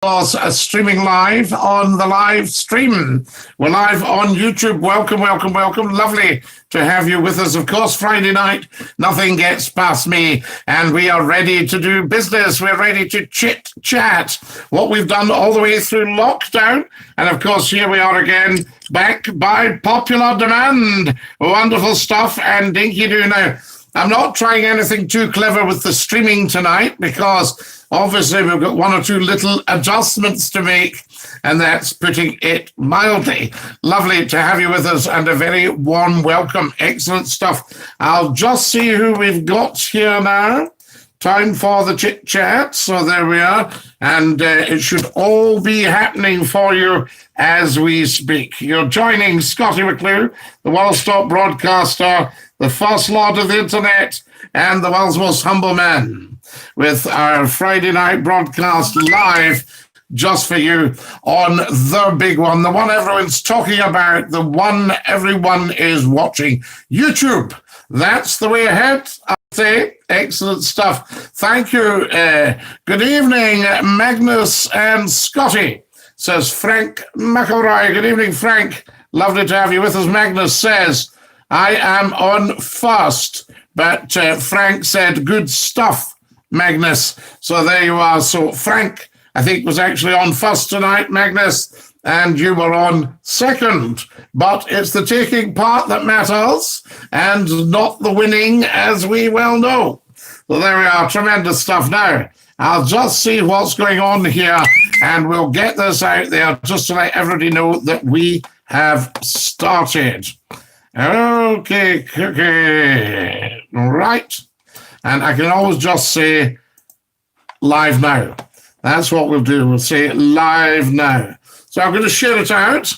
Course, streaming live on the live stream. We're live on YouTube. Welcome, welcome, welcome. Lovely to have you with us. Of course, Friday night, nothing gets past me, and we are ready to do business. We're ready to chit chat what we've done all the way through lockdown. And of course, here we are again, back by popular demand. Wonderful stuff. And Dinky-Doo now. I'm not trying anything too clever with the streaming tonight because obviously we've got one or two little adjustments to make, and that's putting it mildly. Lovely to have you with us and a very warm welcome. Excellent stuff. I'll just see who we've got here now. Time for the chit chat. So there we are. And it should all be happening for you as we speak. You're joining Scottie McClue, the world's top broadcaster, the first lord of the internet, and the world's most humble man, with our Friday night broadcast live just for you on the big one, the one everyone's talking about, the one everyone is watching, YouTube. That's the way ahead, I'd say. Excellent stuff. Thank you. Good evening, Magnus and Scottie, says Frank McElroy. Good evening, Frank. Lovely to have you with us. Magnus says, I am on first, but Frank said, good stuff, Magnus. So there you are. So Frank, I think, was actually on first tonight, Magnus, and you were on second. But it's the taking part that matters and not the winning, as we well know. So there we are. Tremendous stuff. Now, I'll just see what's going on here, and we'll get this out there just to let everybody know that we have started. Okay, right. And I can always just say live now. That's what we'll do. We'll say live now. So I'm going to share it out,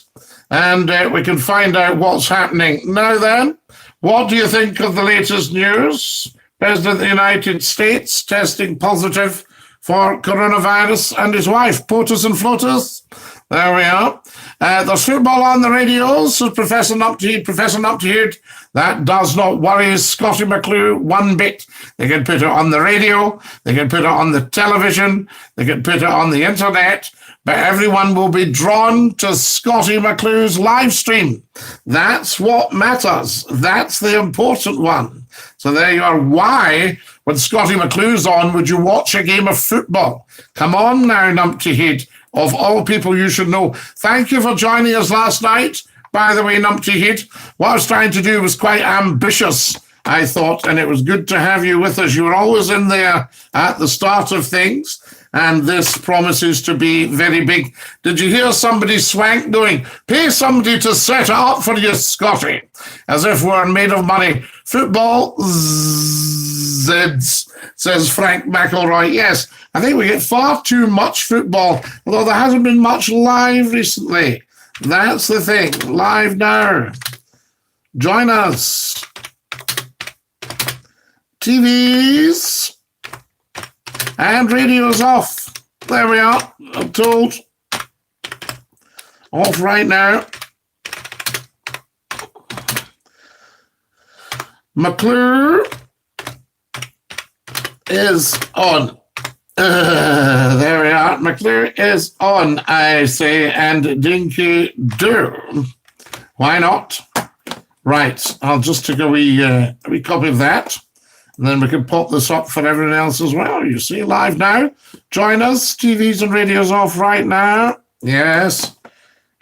and we can find out what's happening. Now then, what do you think of the latest news? President of the United States testing positive for coronavirus, and his wife, POTUS and FLOTUS. There we are. There's football on the radios, so Professor Nuptehead. That does not worry Scottie McClue one bit. They can put it on the radio, they can put it on the television, they can put it on the internet, but everyone will be drawn to Scottie McClue's live stream. That's what matters. That's the important one. So there you are. Why, when Scottie McClue's on, would you watch a game of football? Come on now, Numptyhead. Of all people you should know. Thank you for joining us last night. By the way, Numptyhead, what I was trying to do was quite ambitious, I thought, and it was good to have you with us. You were always in there at the start of things, and this promises to be very big. Did you hear somebody swank doing, pay somebody to set it up for you, Scottie, as if we're made of money. Football, zids, says Frank McElroy. Yes, I think we get far too much football, although there hasn't been much live recently. That's the thing. Live now. Join us. TVs and radios off. There we are. I'm told. Off right now. McClue is on. There we are. McClue is on, I say, and Dinky-Doo. Why not? Right. I'll just take a wee copy of that, and then we can pop this up for everyone else as well. You see, live now. Join us. TVs and radios off right now. Yes.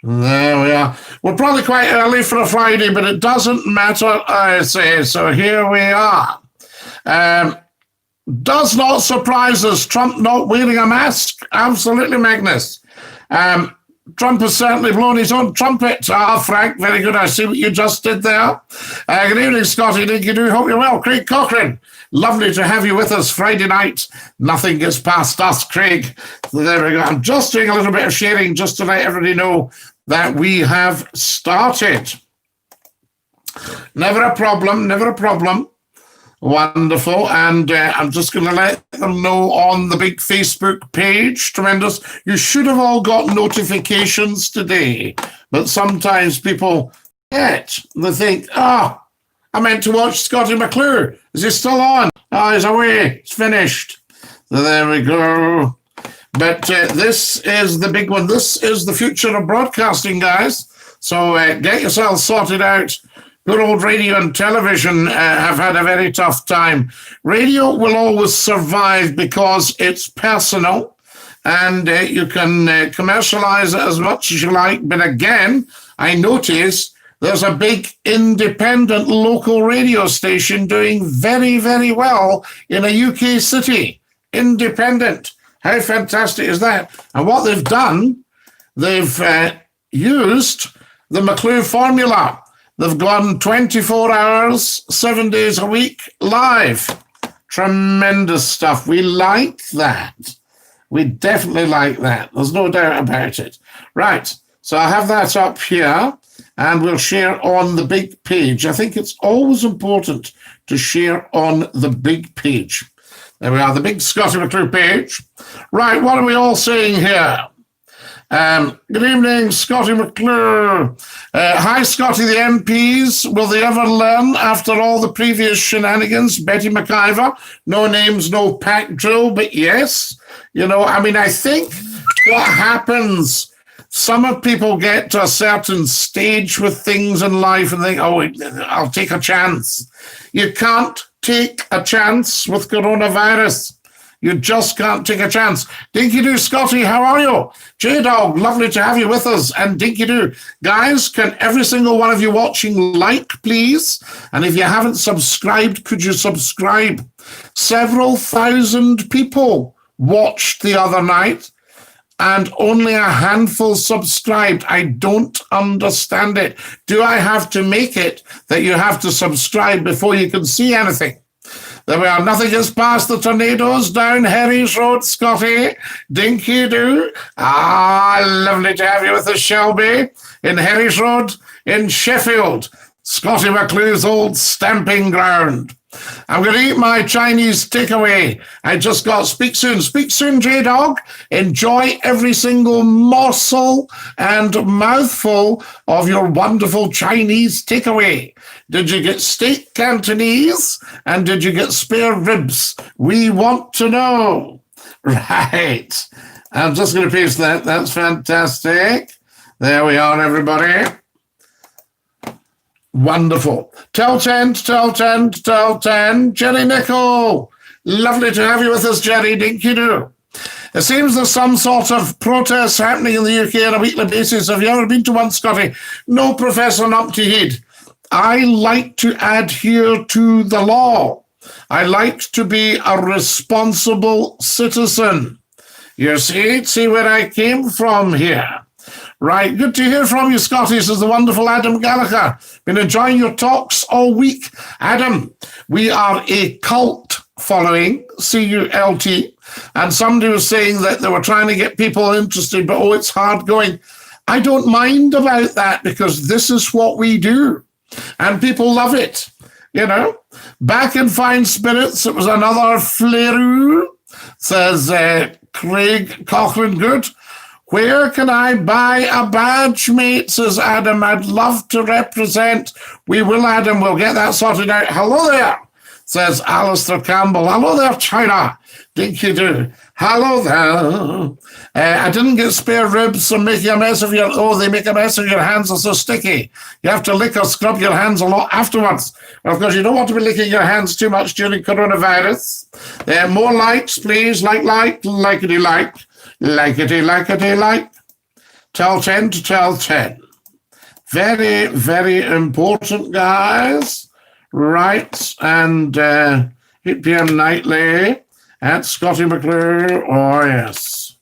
There we are. We're probably quite early for a Friday, but it doesn't matter, I say. So here we are. Does not surprise us, Trump not wearing a mask. Absolutely, Magnus. Trump has certainly blown his own trumpet. Frank, very good. I see what you just did there. Good evening, Scottie. Dinky-Doo. Hope you're well. Craig Cochrane, lovely to have you with us Friday night. Nothing gets past us, Craig. So there we go. I'm just doing a little bit of sharing just to let everybody know that we have started. Never a problem, never a problem. Wonderful. And I'm just going to let them know on the big Facebook page. Tremendous. You should have all got notifications today, but sometimes people forget. They think, I meant to watch Scottie McClue. Is he still on? Oh, he's away. It's finished. So there we go. But this is the big one. This is the future of broadcasting, guys. So get yourselves sorted out. Good old radio and television have had a very tough time. Radio will always survive because it's personal, and you can commercialize it as much as you like. But again, I notice there's a big independent local radio station doing very, very well in a UK city. Independent. How fantastic is that? And what they've done, they've used the McClue formula. They've gone 24 hours, 7 days a week, live. Tremendous stuff. We like that. We definitely like that. There's no doubt about it. Right, so I have that up here, and we'll share on the big page. I think it's always important to share on the big page. There we are, the big Scottie McClue page. Right, what are we all saying here? Good evening, Scottie McClue. Hi, Scottie, the MPs. Will they ever learn after all the previous shenanigans? Betty McIver, no names, no pack drill, but yes. You know, I mean, I think what happens, some of people get to a certain stage with things in life and think, oh, I'll take a chance. You can't take a chance with coronavirus. You just can't take a chance. Dinky-Doo, Scottie, how are you? J-Dog, lovely to have you with us. And Dinky-Doo, guys, can every single one of you watching like, please? And if you haven't subscribed, could you subscribe? Several thousand people watched the other night, and only a handful subscribed. I don't understand it. Do I have to make it that you have to subscribe before you can see anything? There we are. Nothing gets past the tornadoes down Herries Road, Scottie. Dinky-Doo. Ah, lovely to have you with us, Shelby, in Herries Road in Sheffield, Scottie McClue's old stamping ground. I'm going to eat my Chinese takeaway. I just got speak soon. Speak soon, J-Dog. Enjoy every single morsel and mouthful of your wonderful Chinese takeaway. Did you get steak Cantonese? And did you get spare ribs? We want to know. Right. I'm just going to paste that. That's fantastic. There we are, everybody. Wonderful. Tell 10, tell 10, tell 10. Jerry Nicol. Lovely to have you with us, Jerry. Dinky-Doo. It seems there's some sort of protest happening in the UK on a weekly basis. Have you ever been to one, Scottie? No, Professor Numpty-Head. I like to adhere to the law. I like to be a responsible citizen. You see where I came from here. Right, good to hear from you, Scottie, says the wonderful Adam Gallagher. Been enjoying your talks all week. Adam, we are a cult following, C-U-L-T, and somebody was saying that they were trying to get people interested, but oh, it's hard going. I don't mind about that because this is what we do, and people love it, you know. Back in fine spirits, it was another fleroo, says Craig Cochran Good. Where can I buy a badge, mate, says Adam. I'd love to represent. We will, Adam. We'll get that sorted out. Hello there, says Alistair Campbell. Hello there, China. Dinky-Doo. Hello there. I didn't get spare ribs, so making a mess of your... Oh, they make a mess of your hands. Are so sticky. You have to lick or scrub your hands a lot afterwards. Well, of course, you don't want to be licking your hands too much during coronavirus. More likes, please. Likety like. Likety-likety-like. Tell 10 to tell 10. Very, very important, guys. Right, and hit PM nightly at Scottie McClue. Oh, yes.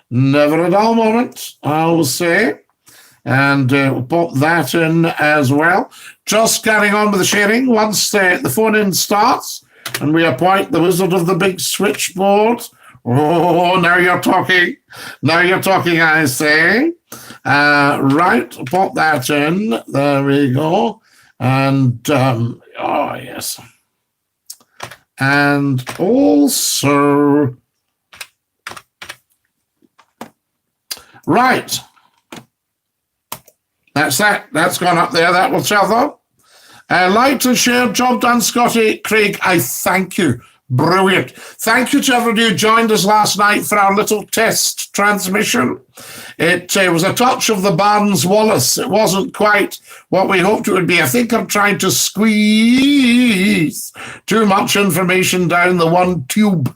Never a dull moment, I will say. And we'll put that in as well. Just carrying on with the sharing. Once the phone-in starts and we appoint the wizard of the big switchboard. Oh, now you're talking. Now you're talking, I say. Right, put that in. There we go. And, oh, yes. And also, right. That's that. That's gone up there. That will tell them. Like to share. Job done, Scottie. Craig, I thank you Brilliant. Thank you to everybody who joined us last night for our little test transmission. It was a touch of the Barnes Wallace. It wasn't quite what we hoped it would be. I think I'm trying to squeeze too much information down the one tube.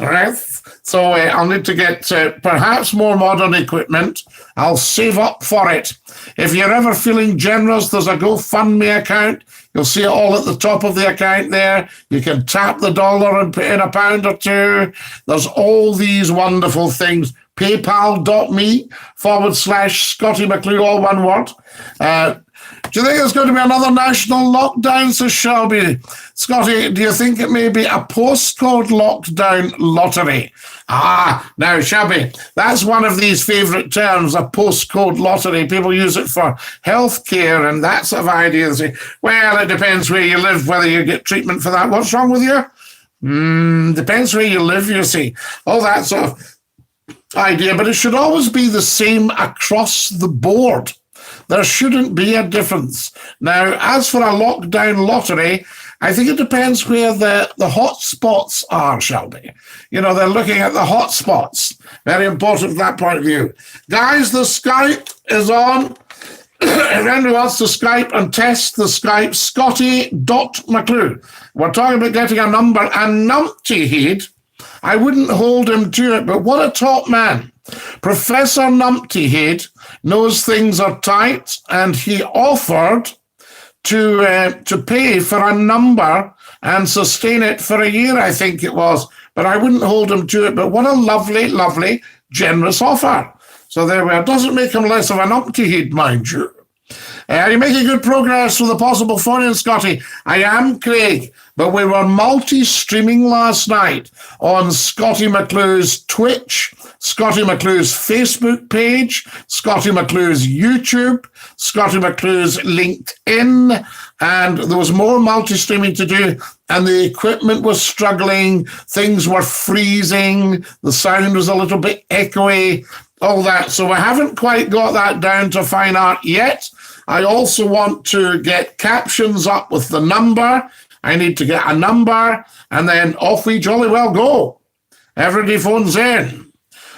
All right. So I'll need to get perhaps more modern equipment. I'll save up for it. If you're ever feeling generous, there's a GoFundMe account. You'll see it all at the top of the account there. You can tap the dollar and put in a pound or two. There's all these wonderful things. PayPal.me/Scottie McClue, all one word. Do you think there's going to be another national lockdown, says Shelby? Scottie, do you think it may be a postcode lockdown lottery? Now, Shelby, that's one of these favourite terms, a postcode lottery. People use it for healthcare and that sort of idea. They say, well, it depends where you live, whether you get treatment for that. What's wrong with you? Depends where you live, you see. All that sort of idea. But it should always be the same across the board. There shouldn't be a difference. Now, as for a lockdown lottery, I think it depends where the hot spots are, Shelby. You know, they're looking at the hot spots. Very important from that point of view. Guys, the Skype is on. If anyone wants to Skype and test the Skype, Scottie.McClue. We're talking about getting a number. And Numpty Head, I wouldn't hold him to it, but what a top man. Professor Numpty Head knows things are tight, and he offered to pay for a number and sustain it for a year, I think it was. But I wouldn't hold him to it. But what a lovely, lovely, generous offer. So there we are. Doesn't make him less of an Numpty Head, mind you. Are you making good progress with the possible phone-in, Scottie? I am, Craig, but we were multi-streaming last night on Scottie McClue's Twitch, Scottie McClue's Facebook page, Scottie McClue's YouTube, Scottie McClue's LinkedIn, and there was more multi-streaming to do, and the equipment was struggling, things were freezing, the sound was a little bit echoey, all that. So we haven't quite got that down to fine art yet. I also want to get captions up with the number. I need to get a number, and then off we jolly well go. Everybody phones in.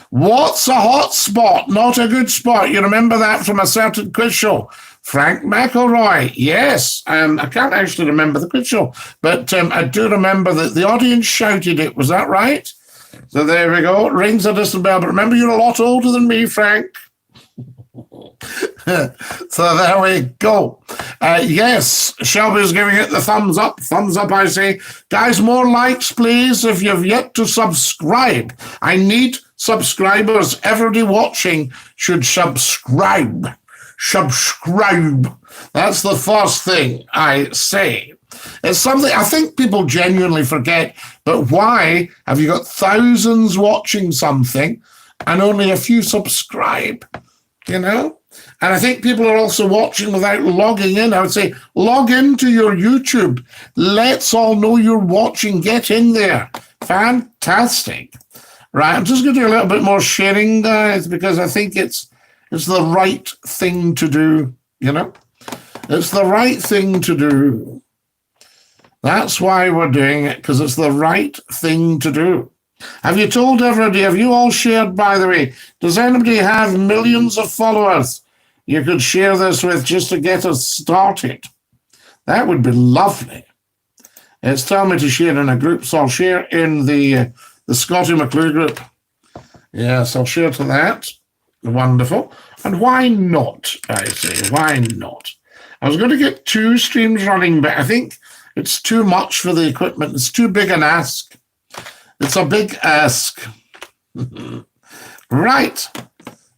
What's a hot spot? Not a good spot. You remember that from a certain quiz show. Frank McElroy. Yes. I can't actually remember the quiz show, but I do remember that the audience shouted it. Was that right? So there we go. Rings a distant bell. But remember, you're a lot older than me, Frank. So there we go. Yes, Shelby's giving it the thumbs up. Thumbs up, I say. Guys, more likes, please, if you've yet to subscribe. I need subscribers. Everybody watching should subscribe. Subscribe. That's the first thing I say. It's something I think people genuinely forget, but why have you got thousands watching something and only a few subscribe? You know? And I think people are also watching without logging in. I would say, log into your YouTube. Let's all know you're watching. Get in there. Fantastic. Right, I'm just going to do a little bit more sharing, guys, because I think it's the right thing to do, you know? It's the right thing to do. That's why we're doing it, because it's the right thing to do. Have you told everybody? Have you all shared, by the way? Does anybody have millions of followers you could share this with just to get us started? That would be lovely. It's telling me to share in a group, so I'll share in the Scottie McClue group. Yes, I'll share to that. Wonderful. And why not, I say? Why not? I was going to get 2 streams running, but I think it's too much for the equipment. It's too big an ask. It's a big ask. Right.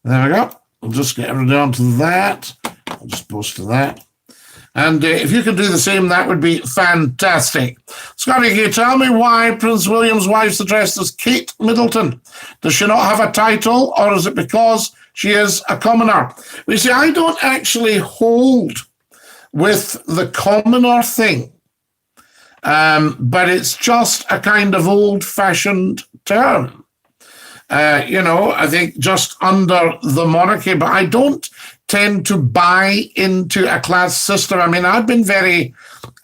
There we go. I'll just get everything onto that. I'll just post to that. And if you could do the same, that would be fantastic. Scottie, can you tell me why Prince William's wife's addressed as Kate Middleton? Does she not have a title, or is it because she is a commoner? You see, I don't actually hold with the commoner thing, but it's just a kind of old-fashioned term. You know, I think just under the monarchy, but I don't tend to buy into a class system. I mean, I've been very,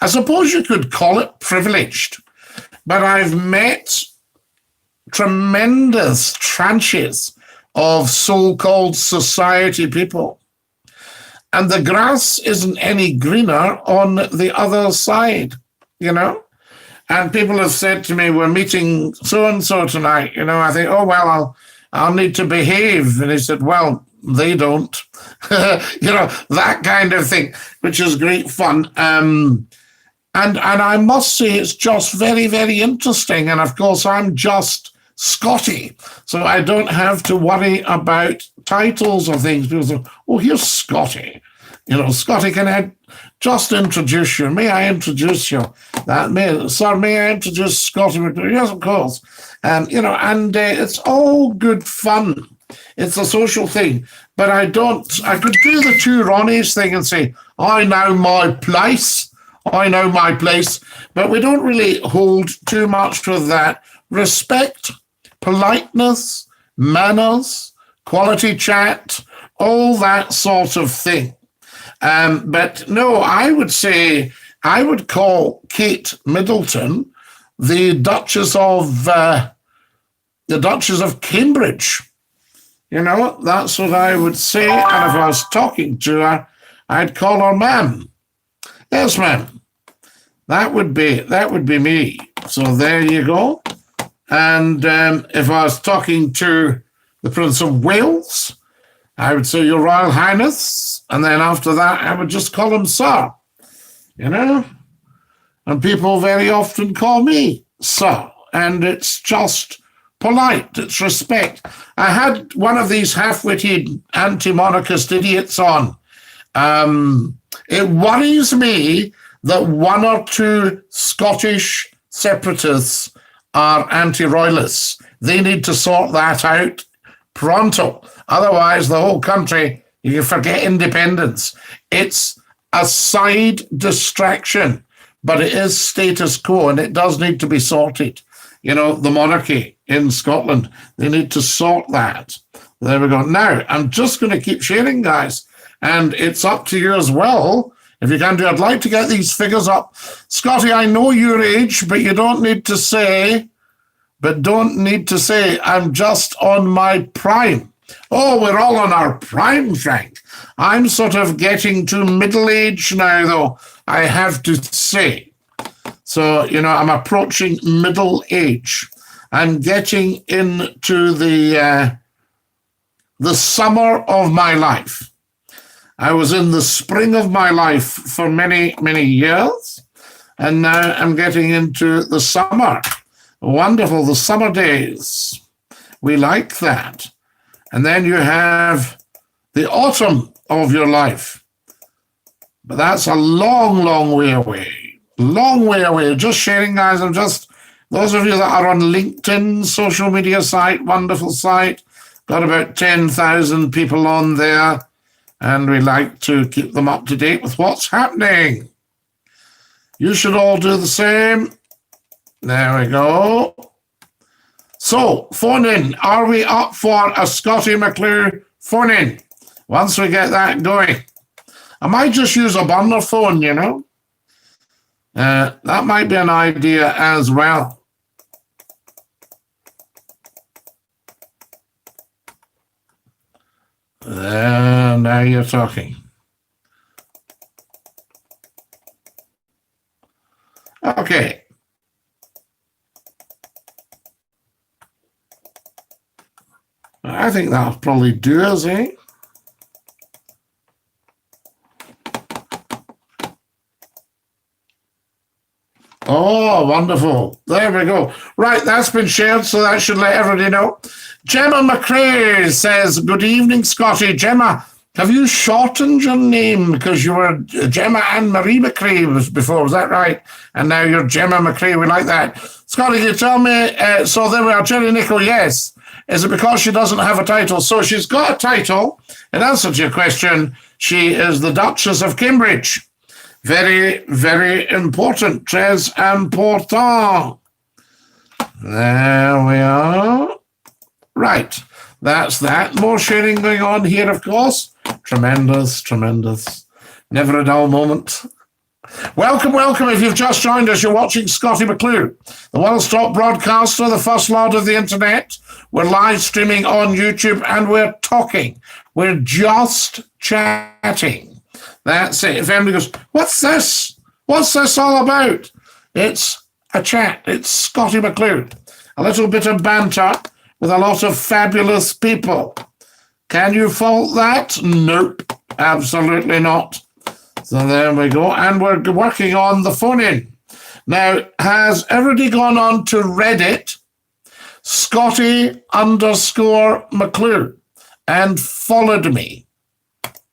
I suppose you could call it privileged. but I've met tremendous tranches of so-called society people. And the grass isn't any greener on the other side, you know? And people have said to me, we're meeting so-and-so tonight, you know, I think, oh, well, I'll need to behave. And he said, well, they don't, you know, that kind of thing, which is great fun. And I must say it's just very, very interesting. And of course, I'm just Scottie, so I don't have to worry about titles or things. People say, oh, here's Scottie. You know, Scottie, can I just introduce you? May I introduce you? Sir, may I introduce Scottie? Yes, of course. You know, and it's all good fun. It's a social thing. But I could do the two Ronnies thing and say, I know my place. I know my place. But we don't really hold too much with that. Respect, politeness, manners, quality chat, all that sort of thing. But no, I would say, I would call Kate Middleton the Duchess of Cambridge. You know, that's what I would say. And if I was talking to her, I'd call her ma'am. Yes, ma'am. That would be me. So there you go. And if I was talking to the Prince of Wales, I would say Your Royal Highness. And then after that, I would just call him Sir. You know? And people very often call me Sir. And it's just polite. It's respect. I had one of these half-witted anti-monarchist idiots on. It worries me that one or two Scottish separatists are anti-royalists. They need to sort that out pronto. Otherwise, the whole country, you can forget independence. It's a side distraction, but it is status quo, and it does need to be sorted. You know, the monarchy in Scotland, they need to sort that. There we go. Now, I'm just going to keep sharing, guys, and it's up to you as well. If you can do, I'd like to get these figures up. Scottie, I know your age, but you don't need to say, I'm just on my prime. Oh, we're all on our prime, Frank. I'm sort of getting to middle age now, though, I have to say. So, you know, I'm approaching middle age. I'm getting into the summer of my life. I was in the spring of my life for many, many years, and now I'm getting into the summer. Wonderful, the summer days. We like that. And then you have the autumn of your life. But that's a long, long way away. Long way away. Just sharing, guys. Those of you that are on LinkedIn, social media site, wonderful site, got about 10,000 people on there. And we like to keep them up to date with what's happening. You should all do the same. There we go. So, phone in. Are we up for a Scottie McClue phone in? Once we get that going. I might just use a burner phone, you know. That might be an idea as well. Now you're talking. Okay. I think that'll probably do us, eh? Oh, wonderful. There we go. Right, that's been shared, so that should let everybody know. Gemma McClue says, good evening, Scottie. Gemma, have you shortened your name? Because you were Gemma Anne Marie McClue before, was that right? And now you're Gemma McClue. We like that. Scottie, can you tell me, so there we are, Jerry Nichol, yes. Is it because she doesn't have a title? So she's got a title. In answer to your question, she is the Duchess of Cambridge. Very, very important. Très important. There we are. Right. That's that. More sharing going on here, of course. Tremendous, tremendous. Never a dull moment. Welcome, welcome. If you've just joined us, you're watching Scottie McClue, the world's top broadcaster, the first lord of the internet. We're live streaming on YouTube and we're talking. We're just chatting. That's it. If anybody goes, what's this? What's this all about? It's a chat. It's Scottie McClue. A little bit of banter with a lot of fabulous people. Can you fault that? Nope, absolutely not. So there we go. And we're working on the phone-in. Now, has everybody gone on to Reddit, Scottie_McClue, and followed me?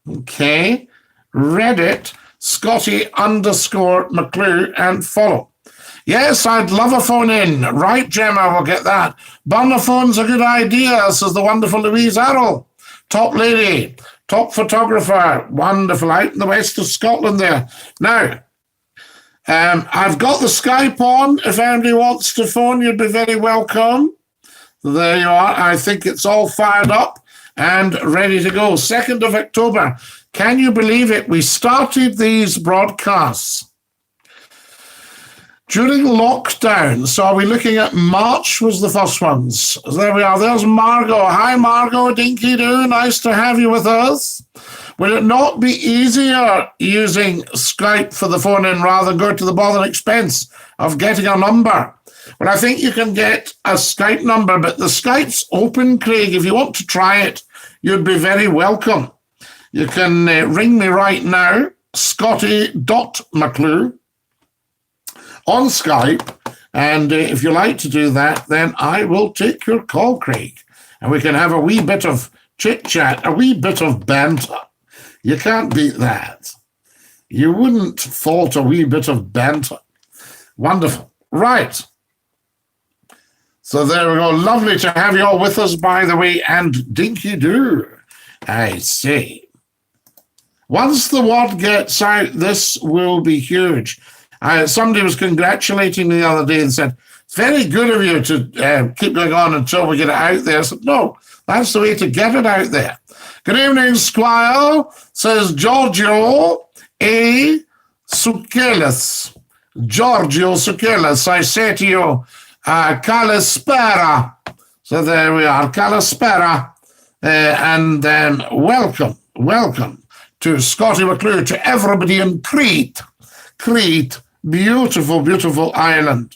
Okay. Reddit, Scottie_McClue, and follow. Yes, I'd love a phone-in. Right, Gemma, we'll get that. Burner phone's a good idea, says the wonderful Louise Arrow. Top lady, top photographer, wonderful, out in the west of Scotland there. Now, I've got the Skype on. If anybody wants to phone, you'd be very welcome. There you are. I think it's all fired up and ready to go. 2nd of October. Can you believe it? We started these broadcasts during lockdown. So are we looking at March was the first ones? There we are. There's Margot. Hi, Margot. Dinky-Doo. Nice to have you with us. Would it not be easier using Skype for the phone-in rather than go to the bother and expense of getting a number? Well, I think you can get a Skype number, but the Skype's open, Craig. If you want to try it, you'd be very welcome. You can ring me right now, Scottie.McClue. on Skype, and if you like to do that, then I will take your call, Craig, and we can have a wee bit of chit-chat, a wee bit of banter. You can't beat that. You wouldn't fault a wee bit of banter. Wonderful. Right. So there we go. Lovely to have you all with us, by the way, and Dinky-Doo, I say. Once the word gets out, this will be huge. Somebody was congratulating me the other day and said, it's very good of you to keep going on until we get it out there. I said, no, that's the way to get it out there. Good evening, Squire, says Giorgio A. Sukelis. Giorgio Sukelis, I say to you, Kalispera. So there we are, Kalispera. And welcome to Scottie McClue, to everybody in Crete. Crete. Beautiful, beautiful island.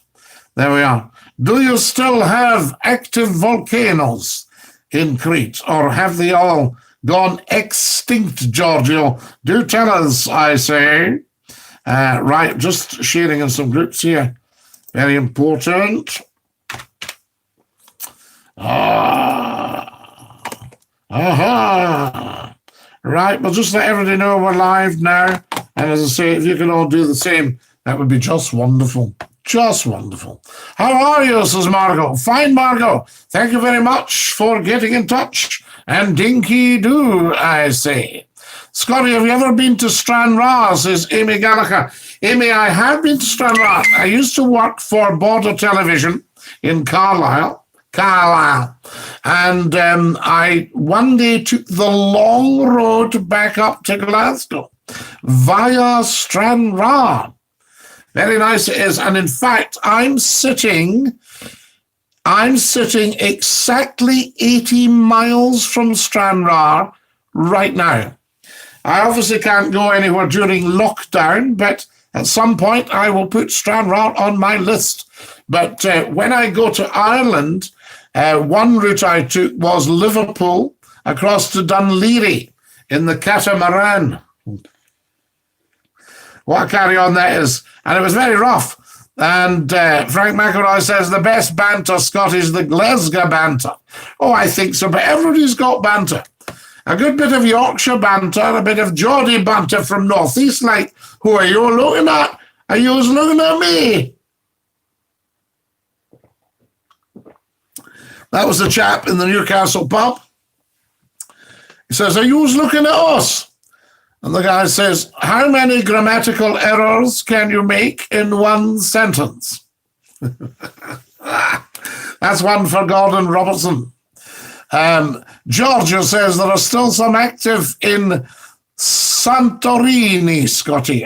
There we are. Do you still have active volcanoes in Crete, or have they all gone extinct, Giorgio? Do tell us, I say. Right, just sharing in some groups here. Very important. Right, well, just let everybody know we're live now. And as I say, if you can all do the same, that would be just wonderful. Just wonderful. How are you, says Margot? Fine, Margot. Thank you very much for getting in touch. And Dinky-Doo, I say. Scottie, have you ever been to Stranraer, says Amy Gallagher. Amy, I have been to Stranraer. I used to work for Border Television in Carlisle. And I one day took the long road back up to Glasgow via Stranraer. Very nice it is. And in fact, I'm sitting exactly 80 miles from Stranraer right now. I obviously can't go anywhere during lockdown, but at some point I will put Stranraer on my list. But when I go to Ireland, one route I took was Liverpool across to Dunleary in the catamaran. What a carry-on that is. And it was very rough. And Frank McElroy says, the best banter, Scott, is the Glasgow banter. Oh, I think so, but everybody's got banter. A good bit of Yorkshire banter, a bit of Geordie banter from North East, like, who are you looking at? Are you looking at me? That was the chap in the Newcastle pub. He says, are you looking at us? And the guy says, how many grammatical errors can you make in one sentence? That's one for Gordon Robertson. Giorgio says there are still some active in Santorini, Scottie.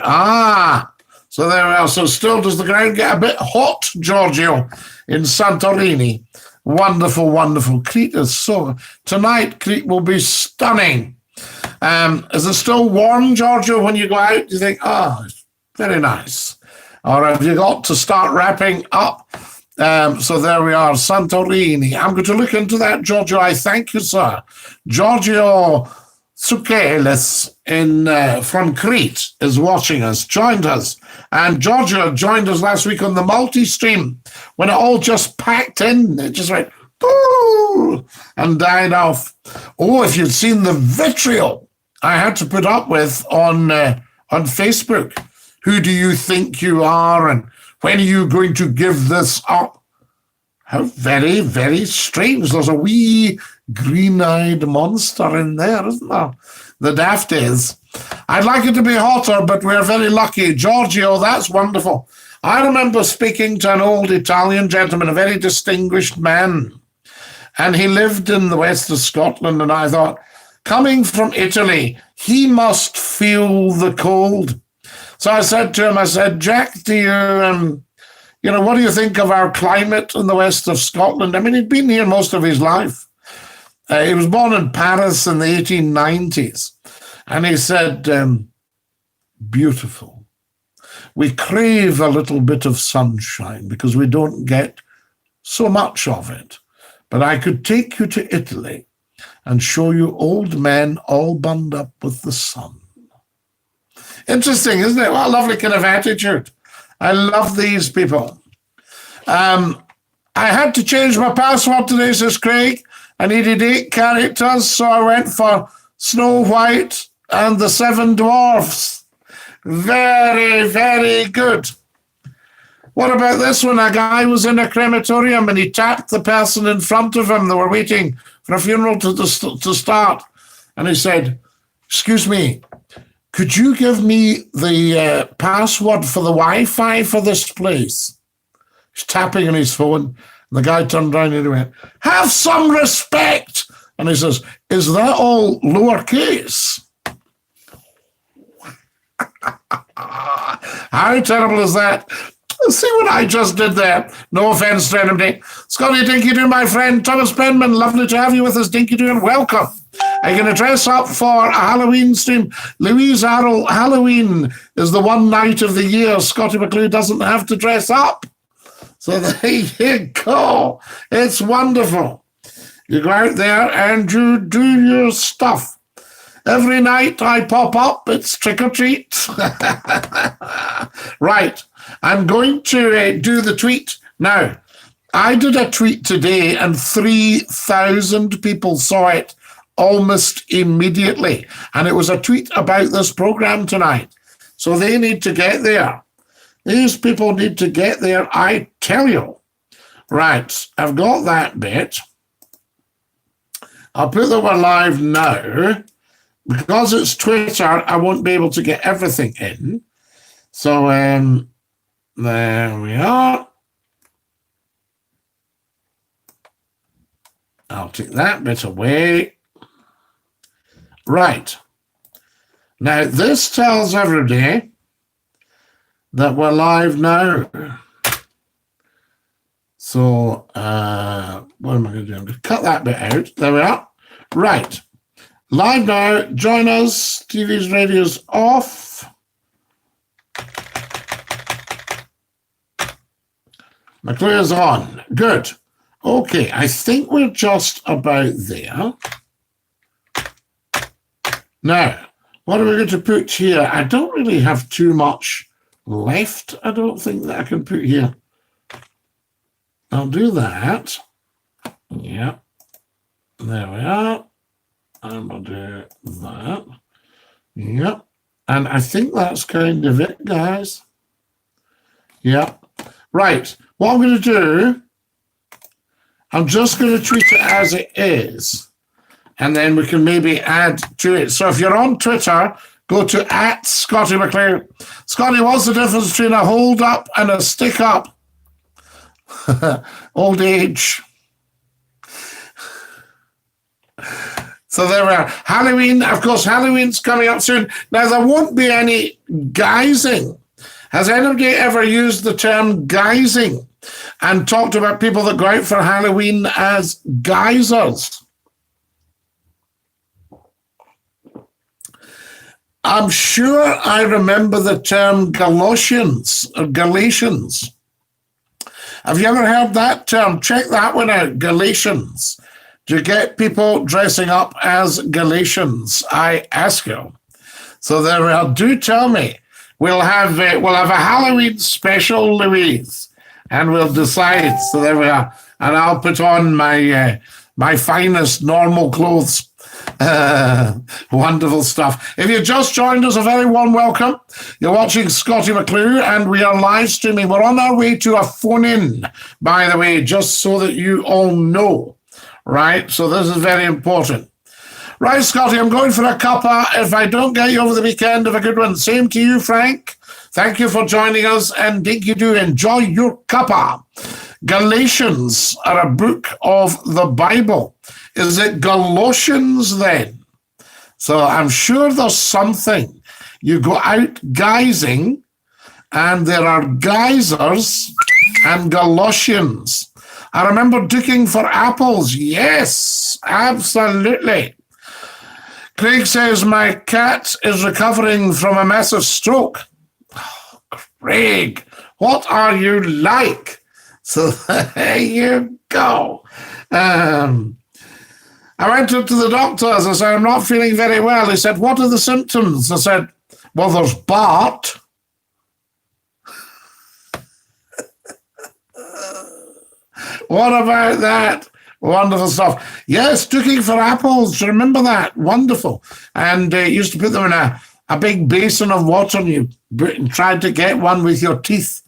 So there we are. So still, does the ground get a bit hot, Giorgio, in Santorini? Wonderful, wonderful. Crete is so... Tonight, Crete will be stunning. Is it still warm, Giorgio, when you go out? Do you think, oh, it's very nice? Or have you got to start wrapping up? So there we are, Santorini. I'm going to look into that, Giorgio. I thank you, sir. Giorgio Tsoukalis from Crete is watching us, joined us. And Giorgio joined us last week on the multi-stream when it all just packed in. It just went, boo, and died off. Oh, if you'd seen the vitriol I had to put up with on Facebook. Who do you think you are? And when are you going to give this up? How very, very strange. There's a wee green-eyed monster in there, isn't there? The daft is. I'd like it to be hotter, but we're very lucky. Giorgio, that's wonderful. I remember speaking to an old Italian gentleman, a very distinguished man, and he lived in the west of Scotland, and I thought, coming from Italy, he must feel the cold. So I said to him, I said, Jack, do you, what do you think of our climate in the west of Scotland? I mean, he'd been here most of his life. He was born in Paris in the 1890s. And he said, beautiful. We crave a little bit of sunshine because we don't get so much of it. But I could take you to Italy and show you old men all bundled up with the sun. Interesting, isn't it? What a lovely kind of attitude. I love these people. I had to change my password today, says Craig. I needed 8 characters, so I went for Snow White and the 7 Dwarfs. Very, very good. What about this one? A guy was in a crematorium and he tapped the person in front of him. They were waiting for a funeral to start. And he said, excuse me, could you give me the password for the Wi-Fi for this place? He's tapping on his phone. And the guy turned around and he went, have some respect. And he says, is that all lowercase? How terrible is that? See what I just did there. No offense to anybody. Scottie, Dinky-Doo, my friend. Thomas Penman, lovely to have you with us, Dinky-Doo, and welcome. Are you going to dress up for a Halloween stream? Louise Arrell, Halloween is the one night of the year Scottie McClue doesn't have to dress up. So there you go. It's wonderful. You go out there and you do your stuff. Every night I pop up, it's trick or treat. Right. I'm going to do the tweet. Now, I did a tweet today and 3,000 people saw it almost immediately. And it was a tweet about this program tonight. So they need to get there. These people need to get there, I tell you. Right, I've got that bit. I'll put that we're live now. Because it's Twitter, I won't be able to get everything in. So, there we are. I'll take that bit away. Right. Now, this tells everybody that we're live now. So, what am I going to do? I'm going to cut that bit out. There we are. Right. Live now. Join us. TV's radio's off. McClue is on. Good. Okay, I think we're just about there. Now, what are we going to put here? I don't really have too much left, I don't think, that I can put here. I'll do that. Yeah. There we are. And we'll do that. Yep. And I think that's kind of it, guys. Yep. Right. What I'm going to do, I'm just going to treat it as it is. And then we can maybe add to it. So if you're on Twitter, go to @Scottie McClue. Scottie, what's the difference between a hold up and a stick up? Old age. So there we are. Halloween, of course, Halloween's coming up soon. Now, there won't be any guising Has anybody ever used the term guising and talked about people that go out for Halloween as geysers? I'm sure I remember the term Galatians or Galatians. Have you ever heard that term? Check that one out, Galatians. Do you get people dressing up as Galatians? I ask you. So there we are. Do tell me. We'll have a Halloween special, Louise, and we'll decide. So there we are. And I'll put on my my finest normal clothes. Wonderful stuff. If you just joined us, a very warm welcome. You're watching Scottie McClue, and we are live streaming. We're on our way to a phone-in, by the way, just so that you all know, right? So this is very important. Right, Scottie, I'm going for a cuppa. If I don't get you over the weekend, have a good one. Same to you, Frank. Thank you for joining us, and Dinky-Doo, enjoy your cuppa. Galatians are a book of the Bible. Is it Galatians then? So I'm sure there's something. You go out guising, and there are geysers and Galatians. I remember digging for apples. Yes, absolutely. Craig says, my cat is recovering from a massive stroke. Oh, Craig, what are you like? So there you go. I went up to the doctors. I said, I'm not feeling very well. He said, what are the symptoms? I said, well, there's Bart. What about that? Wonderful stuff. Yes, digging for apples. Remember that? Wonderful. And used to put them in a big basin of water, and you tried to get one with your teeth.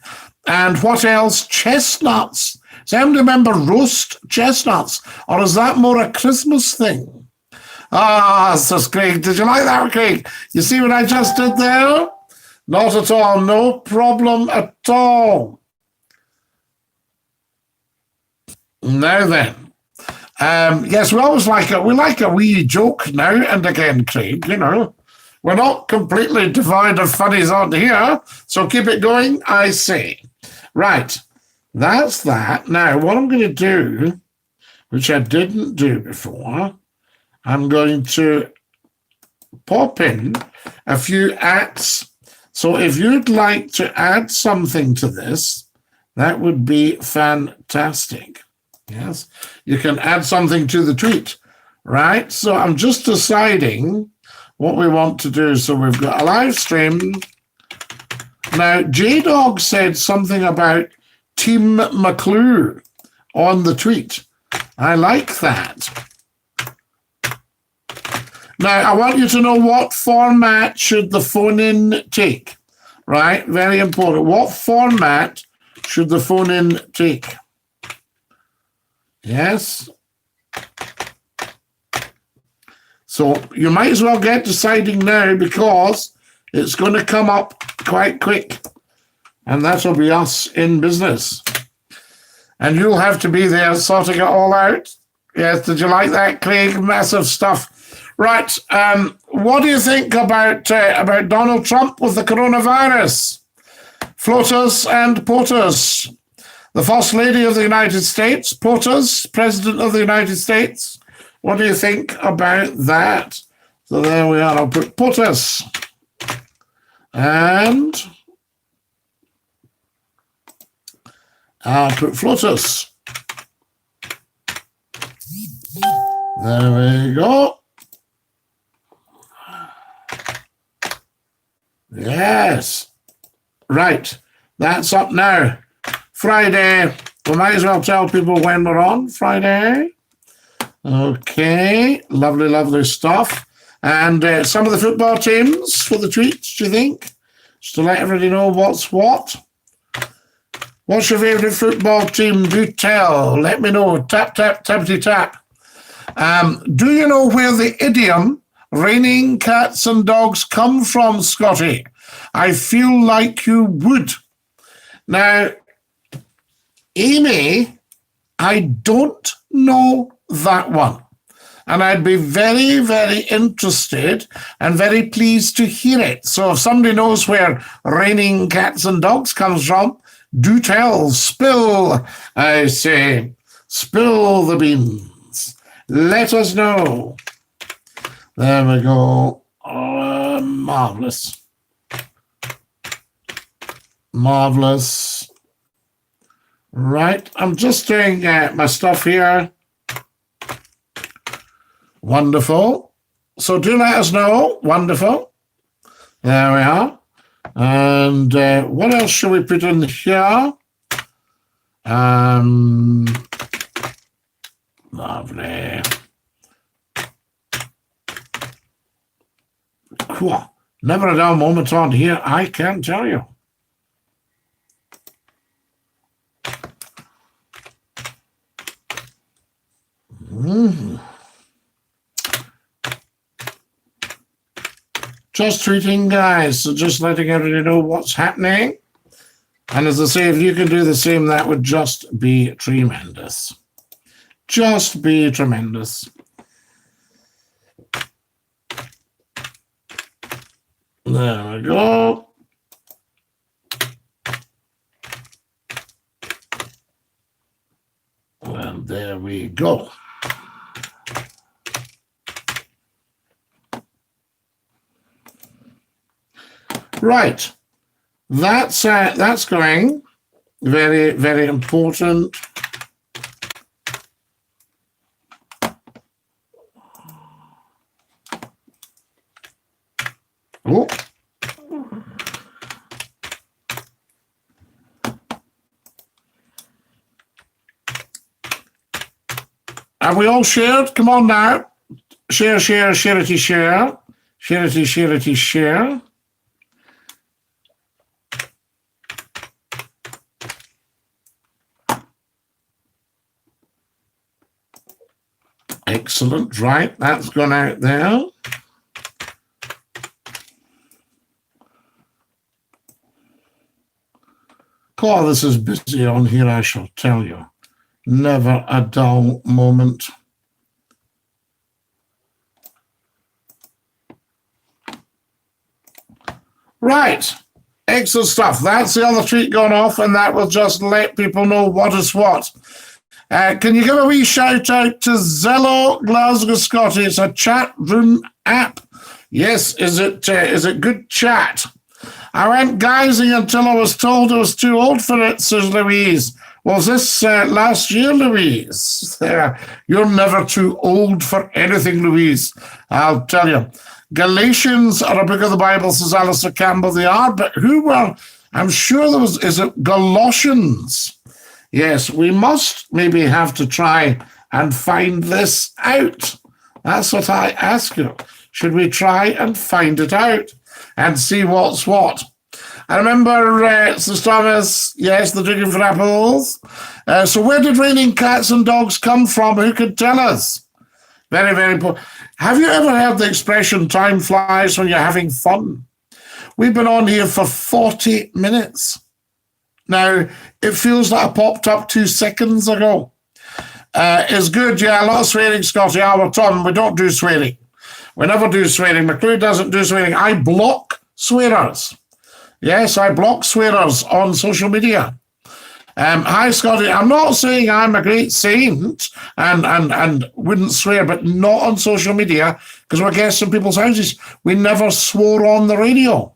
And what else? Chestnuts. Does anyone remember roast chestnuts? Or is that more a Christmas thing? Ah, says Craig. Did you like that, Craig? You see what I just did there? Not at all. No problem at all. Now then. Yes, we always like a wee joke now and again, Craig, you know. We're not completely devoid of funnies on here, so keep it going, I say. Right, that's that. Now, what I'm going to do, which I didn't do before, I'm going to pop in a few acts. So if you'd like to add something to this, that would be fantastic. Yes, you can add something to the tweet, right? So I'm just deciding what we want to do. So we've got a live stream. Now, J-Dog said something about Team McClue on the tweet. I like that. Now, I want you to know what format should the phone-in take, right? Very important. What format should the phone-in take? Yes. So you might as well get deciding now, because it's going to come up quite quick. And that'll be us in business. And you'll have to be there sorting it all out. Yes, did you like that, Craig? Massive stuff. Right, what do you think about Donald Trump with the coronavirus? Floaters and POTUS. The First Lady of the United States, POTUS, President of the United States. What do you think about that? So there we are. I'll put POTUS. And I'll put FLOTUS. There we go. Yes. Right. That's up now. Friday. We might as well tell people when we're on. Friday. Okay. Lovely, lovely stuff. And some of the football teams for the tweets, do you think? Just to let everybody know what's what. What's your favourite football team? Do tell. Let me know. Tap, tap, tappity, tap. Do you know where the idiom raining cats and dogs come from, Scottie? I feel like you would. Now, Amy, I don't know that one. and I'd be very, very interested and very pleased to hear it. So if somebody knows where Raining Cats and Dogs comes from, do tell, spill, I say, spill the beans. Let us know. There we go. Oh, marvelous. Marvelous. Right, I'm just doing my stuff here. Wonderful. So do let us know. Wonderful. There we are. And what else should we put in here? Lovely. Cool. Never a dull moment on here, I can tell you. Just tweeting, guys, so just letting everybody know what's happening. And as I say, if you can do the same, that would just be tremendous. Just be tremendous. There we go. And there we go. Right, that's going. Very, very important. Oh. Have we all shared? Come on now. Share, share, sharity, share. Sharity, sharity, share. Excellent, right, that's gone out there. God, this is busy on here, I shall tell you. Never a dull moment. Right, excellent stuff. That's the other tweet going off, and that will just let people know what is what. Can you give a wee shout out to Zello Glasgow Scottie? It's a chat room app. Yes, is it good chat? I went guising until I was told I was too old for it, says Louise. Was this last year, Louise? You're never too old for anything, Louise. I'll tell you. Galatians are a book of the Bible, says Alistair Campbell. They are, but who were? I'm sure there was, is it Galatians? Yes, we must maybe have to try and find this out. That's what I ask you. Should we try and find it out and see what's what? I remember, Sir Thomas, yes, the drinking for apples. So where did Raining Cats and Dogs come from? Who could tell us? Very, very important. Have you ever heard the expression, time flies when you're having fun? We've been on here for 40 minutes. Now, it feels like I popped up 2 seconds ago. It's good, yeah, a lot of swearing, Scottie. Our Tom, we don't do swearing. We never do swearing. McClue doesn't do swearing. I block swearers. Yes, I block swearers on social media. Hi, Scottie. I'm not saying I'm a great saint and wouldn't swear, but not on social media because we're guests in people's houses. We never swore on the radio.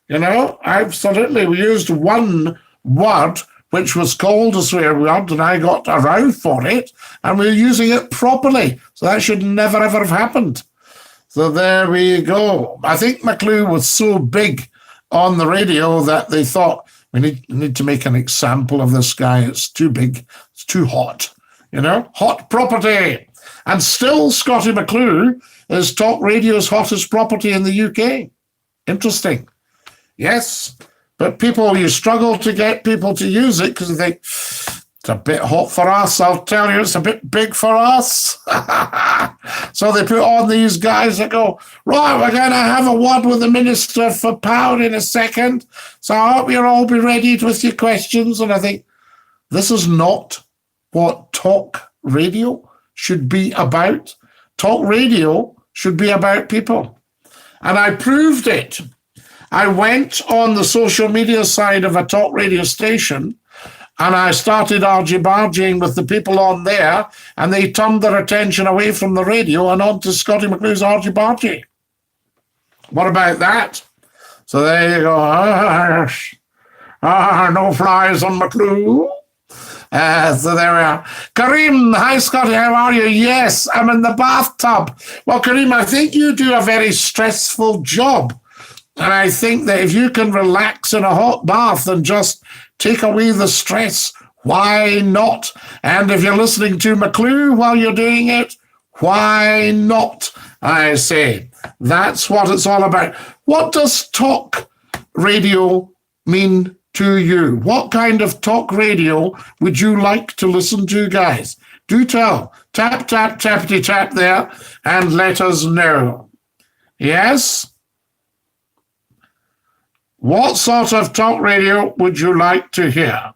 You know, absolutely. We used one word which was called a swear word, and I got a row for it, and we were using it properly. So that should never, ever have happened. So there we go. I think McClue was so big on the radio that they thought, we need to make an example of this guy. It's too big. It's too hot. You know, hot property. And still, Scottie McClue is talk radio's hottest property in the UK. Interesting. Yes. But people, you struggle to get people to use it because they think, it's a bit hot for us, I'll tell you. It's a bit big for us. So they put on these guys that go, right, we're going to have a word with the Minister for Power in a second. So I hope you'll all be ready with your questions. And I think, this is not what talk radio should be about. talk radio should be about people. And I proved it. I went on the social media side of a talk radio station and I started argy-bargying with the people on there, and they turned their attention away from the radio and on to Scottie McClue's argy-bargy. What about that? So there you go. No flies on McClue. So there we are. Kareem, hi Scottie, how are you? Yes, I'm in the bathtub. Well, Kareem, I think you do a very stressful job. And I think that if you can relax in a hot bath and just take away the stress, why not? And if you're listening to McClue while you're doing it, why not? I say, that's what it's all about. What does talk radio mean to you? What kind of talk radio would you like to listen to, guys? Do tell. Tap, tap, tappity, tap there and let us know. Yes? What sort of talk radio would you like to hear?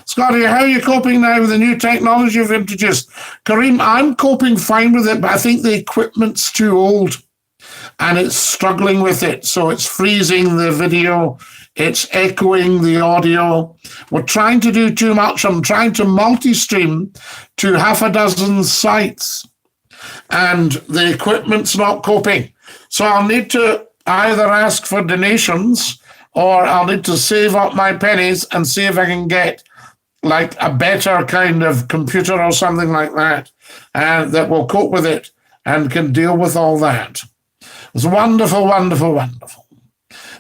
Scottie, how are you coping now with the new technology you've introduced? Kareem, I'm coping fine with it, but I think the equipment's too old and it's struggling with it. So it's freezing the video, it's echoing the audio. We're trying to do too much. I'm trying to multi-stream to half a dozen sites and the equipment's not coping. So I'll need to either ask for donations or I'll need to save up my pennies and see if I can get like a better kind of computer or something like that, and that will cope with it and can deal with all that. It's wonderful, wonderful, wonderful.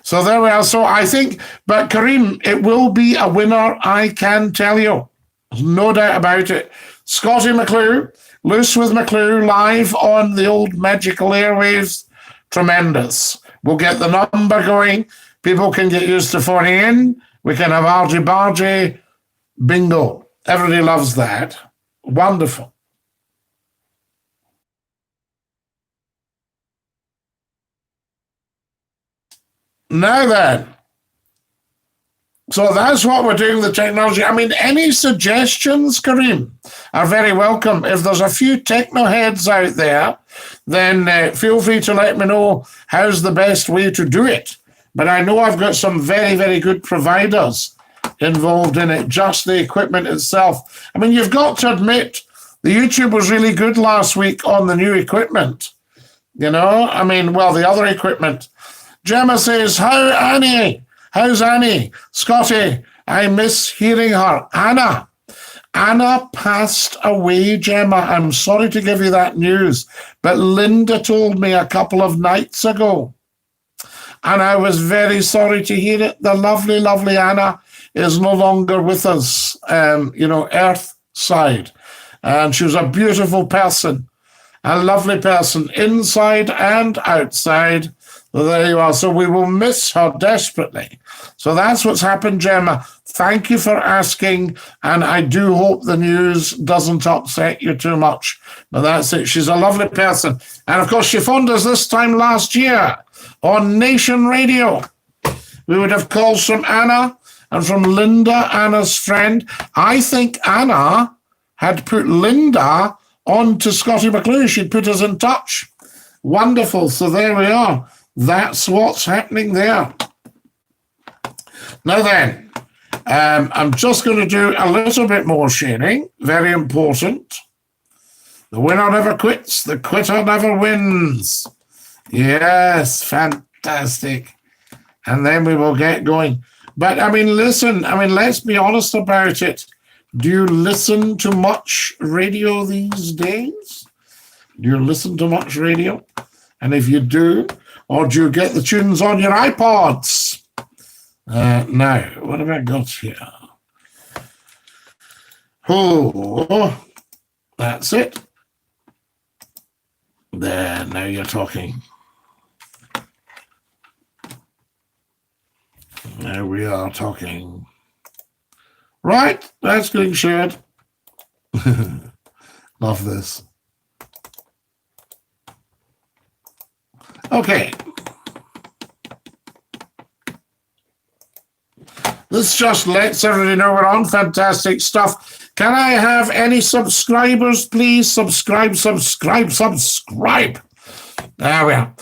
So there we are. So I think, but Kareem, it will be a winner, I can tell you. There's no doubt about it. Scottie McClue, Loose with McClue, live on the old magical airwaves. Tremendous. We'll get the number going. People can get used to phoning in. We can have argy-bargy. Bingo. Everybody loves that. Wonderful. Now then, so that's what we're doing with the technology. I mean, any suggestions, Kareem, are very welcome. If there's a few techno heads out there, then feel free to let me know how's the best way to do it. But I know I've got some very, very good providers involved in it, just the equipment itself. I mean, you've got to admit, the YouTube was really good last week on the new equipment. You know, I mean, well, the other equipment. Gemma says, how's Annie? Scottie, I miss hearing her. Anna passed away, Gemma. I'm sorry to give you that news, but Linda told me a couple of nights ago, and I was very sorry to hear it. The lovely, lovely Anna is no longer with us, earth side. And she was a beautiful person, a lovely person, inside and outside. So there you are. So we will miss her desperately. So that's what's happened, Gemma. Thank you for asking, and I do hope the news doesn't upset you too much. But that's it. She's a lovely person. And, of course, she phoned us this time last year on Nation Radio. We would have calls from Anna and from Linda, Anna's friend. I think Anna had put Linda on to Scottie McClue. She'd put us in touch. Wonderful. So there we are. That's what's happening there. Now then, I'm just going to do a little bit more sharing. Very important. The winner never quits. The quitter never wins. Yes, fantastic. And then we will get going. But, I mean, listen, let's be honest about it. Do you listen to much radio these days? Do you listen to much radio? And if you do, or do you get the tunes on your iPods? Now, what have I got here? Oh, that's it. There, now you're talking. Now we are talking. Right, that's getting shared. Love this. Okay. This just lets everybody know we're on. Fantastic stuff. Can I have any subscribers, please? Subscribe. There we are.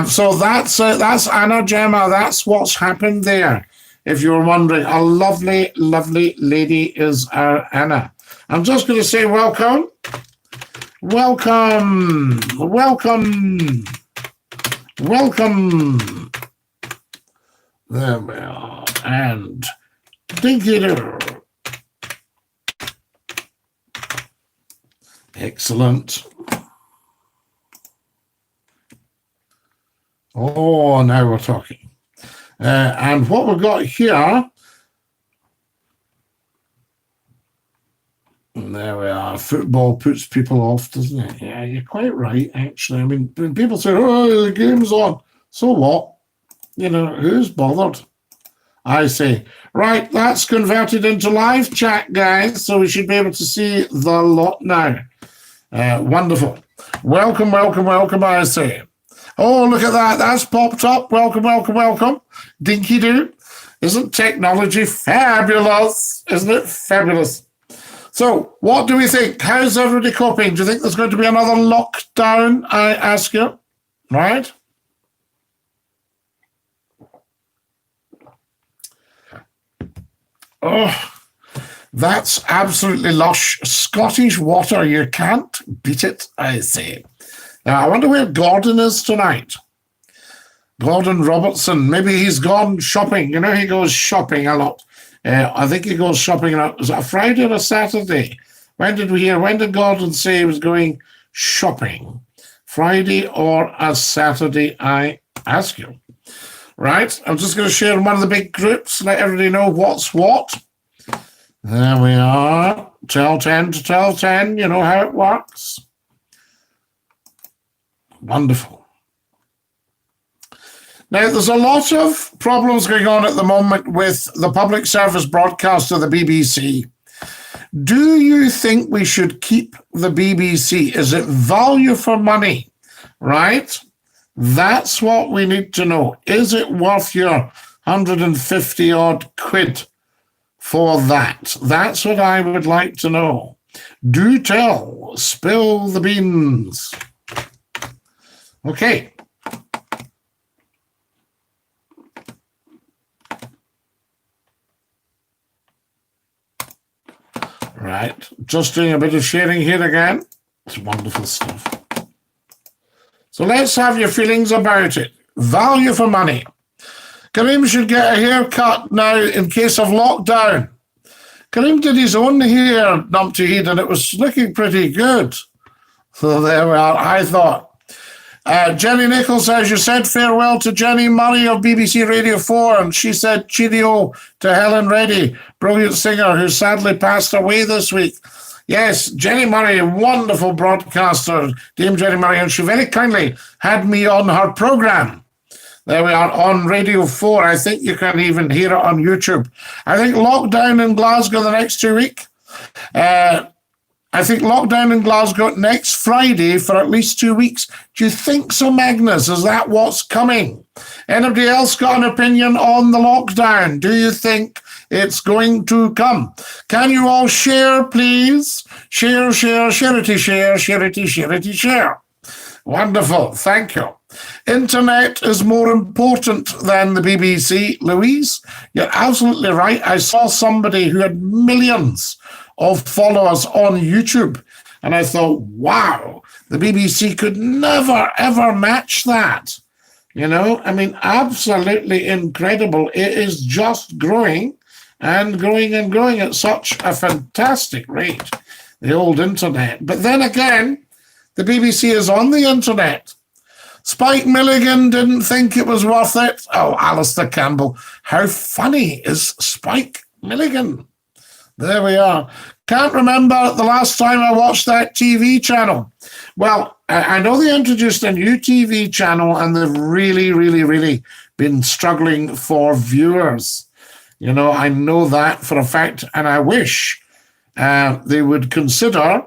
So that's Anna Gemma. That's what's happened there. If you're wondering, a lovely, lovely lady is our Anna. I'm just going to say welcome. Welcome. Welcome. Welcome. There we are. And Dinky-Doo. Excellent. Oh, now we're talking. And what we've got here, there we are. Football puts people off, doesn't it? Yeah, you're quite right, actually. I mean, when people say, oh, the game's on, so what? You know, who's bothered? I say, right, that's converted into live chat, guys, so we should be able to see the lot now. Wonderful. Welcome, welcome, welcome, I say. Oh, look at that. That's popped up. Welcome, welcome, welcome. Dinky-Doo. Isn't technology fabulous? Isn't it fabulous? So, what do we think? How's everybody coping? Do you think there's going to be another lockdown, I ask you? Right? Oh, that's absolutely lush. Scottish water. You can't beat it, I say. Now, I wonder where Gordon is tonight. Gordon Robertson. Maybe he's gone shopping. You know, he goes shopping a lot. I think he goes shopping a lot. Was it a Friday or a Saturday? When did we hear? When did Gordon say he was going shopping? Friday or a Saturday, I ask you. Right? I'm just going to share in one of the big groups, let everybody know what's what. There we are. Tell 10 to tell 10. You know how it works. Wonderful. Now, there's a lot of problems going on at the moment with the public service broadcast of the BBC. Do you think we should keep the BBC? Is it value for money? Right? That's what we need to know. Is it worth your 150 odd quid for that? That's what I would like to know. Do tell. Spill the beans. Okay. Right. Just doing a bit of sharing here again. It's wonderful stuff. So let's have your feelings about it. Value for money. Karim should get a haircut now in case of lockdown. Karim did his own hair, Numpty Heed, and it was looking pretty good. So there we are, I thought. Jenny Nichols says, you said farewell to Jenny Murray of BBC Radio 4, and she said cheerio to Helen Reddy, brilliant singer who sadly passed away this week. Yes, Jenny Murray, wonderful broadcaster, Dame Jenny Murray, and she very kindly had me on her programme. There we are on Radio 4. I think you can even hear it on YouTube. I think lockdown in Glasgow the next 2 weeks. I think lockdown in Glasgow next Friday for at least 2 weeks. Do you think so, Magnus? Is that what's coming? Anybody else got an opinion on the lockdown? Do you think it's going to come? Can you all share, please? Share, share, sharity, share, sharity, sharity, share. Wonderful. Thank you. Internet is more important than the BBC, Louise. You're absolutely right. I saw somebody who had millions of followers on YouTube, and I thought, wow, the BBC could never, ever match that. You know, I mean, absolutely incredible. It is just growing and growing and growing at such a fantastic rate, the old internet. But then again, the BBC is on the internet. Spike Milligan didn't think it was worth it. Oh, Alistair Campbell. How funny is Spike Milligan? There we are. Can't remember the last time I watched that TV channel. Well, I know they introduced a new TV channel and they've really, really, really been struggling for viewers. You know, I know that for a fact, and I wish they would consider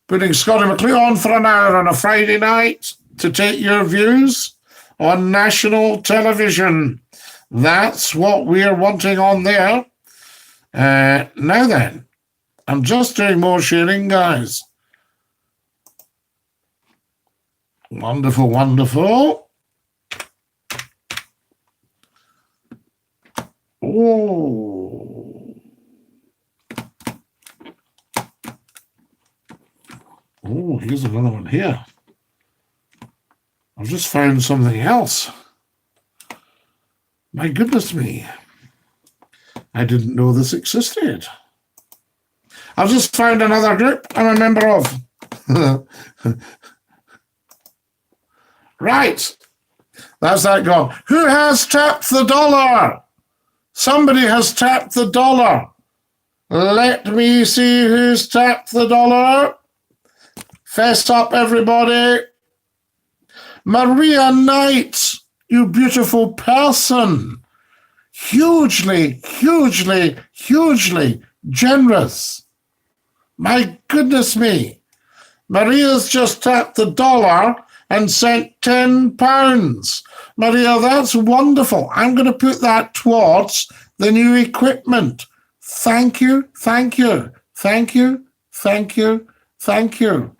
putting Scottie McClue on for an hour on a Friday night to take your views on national television. That's what we're wanting on there. Now then, I'm just doing more sharing, guys. Wonderful, wonderful. Oh. Oh, here's another one here. I've just found something else. My goodness me. I didn't know this existed. I've just found another group I'm a member of. Right. That's that gone. Who has tapped the dollar? Somebody has tapped the dollar. Let me see who's tapped the dollar. Fess up, everybody. Maria Knight, you beautiful person. Hugely, hugely, hugely generous. My goodness me. Maria's just tapped the dollar and sent £10. Maria, that's wonderful. I'm going to put that towards the new equipment. Thank you, thank you, thank you, thank you, thank you.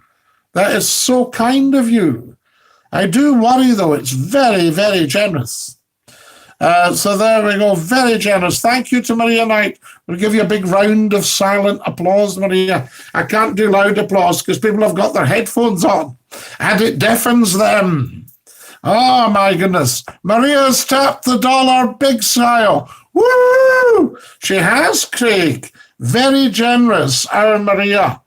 That is so kind of you. I do worry, though. It's very, very generous. So there we go. Very generous. Thank you to Maria Knight. We'll give you a big round of silent applause, Maria. I can't do loud applause because people have got their headphones on and it deafens them. Oh, my goodness. Maria's tapped the dollar. Big smile. Woo! She has, Craig. Very generous, our Maria.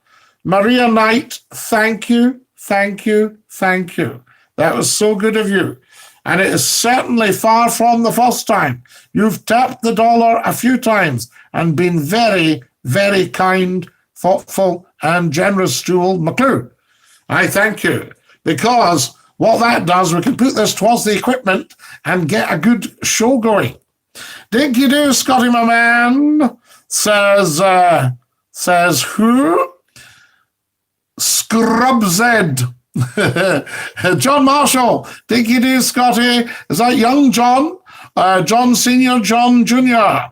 Maria Knight, thank you, thank you, thank you. That was so good of you. And it is certainly far from the first time. You've tapped the dollar a few times and been very, very kind, thoughtful, and generous to old McClue. I thank you. Because what that does, we can put this towards the equipment and get a good show going. Dinky-Doo, Scottie, my man, says who? Scrubzed. John Marshall, Dinky-Doo, Scottie. Is that young John? John Senior, John Junior.